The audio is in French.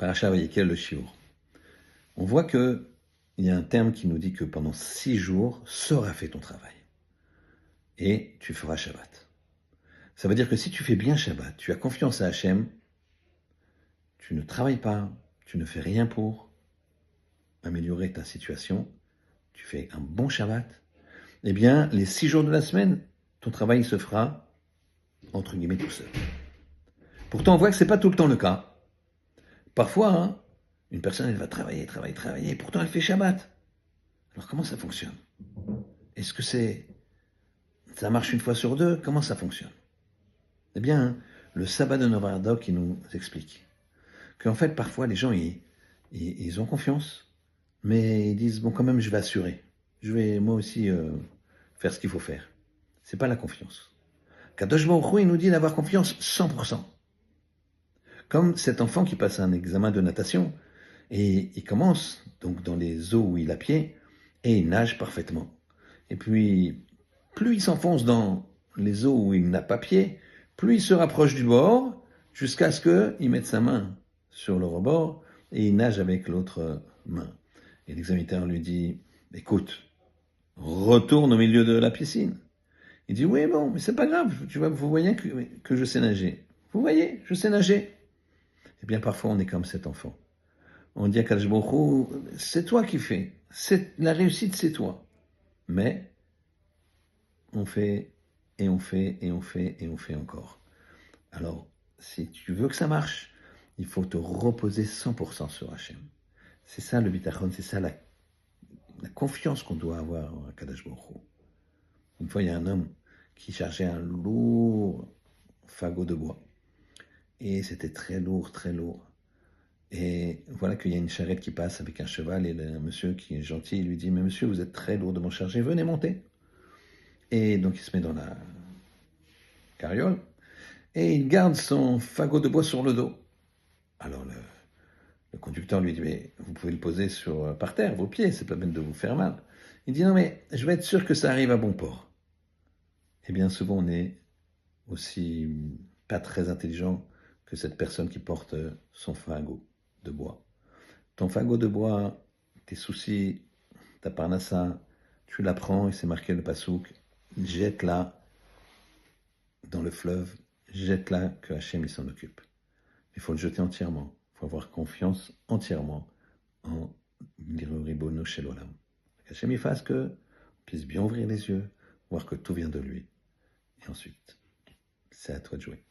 Parashat Vayekel, le Shiur. On voit qu'il y a un terme qui nous dit que pendant 6 jours, sera fait ton travail. Et tu feras Shabbat. Ça veut dire que si tu fais bien Shabbat, tu as confiance à Hachem, tu ne travailles pas, tu ne fais rien pour améliorer ta situation, tu fais un bon Shabbat, eh bien, les 6 jours de la semaine, ton travail se fera, entre guillemets, tout seul. Pourtant, on voit que ce n'est pas tout le temps le cas. Parfois, une personne, elle va travailler, et pourtant elle fait Shabbat. Alors comment ça fonctionne? Est-ce que ça marche une fois sur deux? Comment ça fonctionne? Eh bien, le sabbat de Novardok qui nous explique qu'en fait, parfois, les gens, ils ont confiance, mais ils disent, bon, quand même, je vais assurer. Je vais, moi aussi, faire ce qu'il faut faire. C'est pas la confiance. Kadosh Baruch Hu, il nous dit d'avoir confiance 100%. Comme cet enfant qui passe un examen de natation, et il commence donc dans les eaux où il a pied, et il nage parfaitement. Et puis, plus il s'enfonce dans les eaux où il n'a pas pied, plus il se rapproche du bord, jusqu'à ce qu'il mette sa main sur le rebord, et il nage avec l'autre main. Et l'examinateur lui dit, écoute, retourne au milieu de la piscine. Il dit, oui, bon, mais c'est pas grave, vous voyez que je sais nager. Vous voyez, je sais nager. Eh bien, parfois, on est comme cet enfant. On dit à Kadosh Baruch Hu, c'est toi qui fais. La réussite, c'est toi. Mais, on fait, et on fait, et on fait, et on fait encore. Alors, si tu veux que ça marche, il faut te reposer 100% sur Hachem. C'est ça le bitachon, c'est ça la confiance qu'on doit avoir à Kadosh Baruch Hu. Une fois, il y a un homme qui chargeait un lourd fagot de bois. Et c'était très lourd, très lourd. Et voilà qu'il y a une charrette qui passe avec un cheval et le monsieur qui est gentil, il lui dit, mais monsieur, vous êtes très lourdement chargé, venez monter. Et donc il se met dans la carriole et il garde son fagot de bois sur le dos. Alors le conducteur lui dit, mais vous pouvez le poser par terre, vos pieds, c'est pas peine de vous faire mal. Il dit, non mais je vais être sûr que ça arrive à bon port. Eh bien souvent on est aussi pas très intelligent que cette personne qui porte son fagot de bois. Ton fagot de bois, tes soucis, ta parnassa, tu la prends, et c'est marqué le pasouk, jette-la dans le fleuve, jette-la que Hachem il s'en occupe. Il faut le jeter entièrement, il faut avoir confiance entièrement en l'Iribono Shel Olam. Hachem il fasse que puisse bien ouvrir les yeux, voir que tout vient de lui. Et ensuite, c'est à toi de jouer.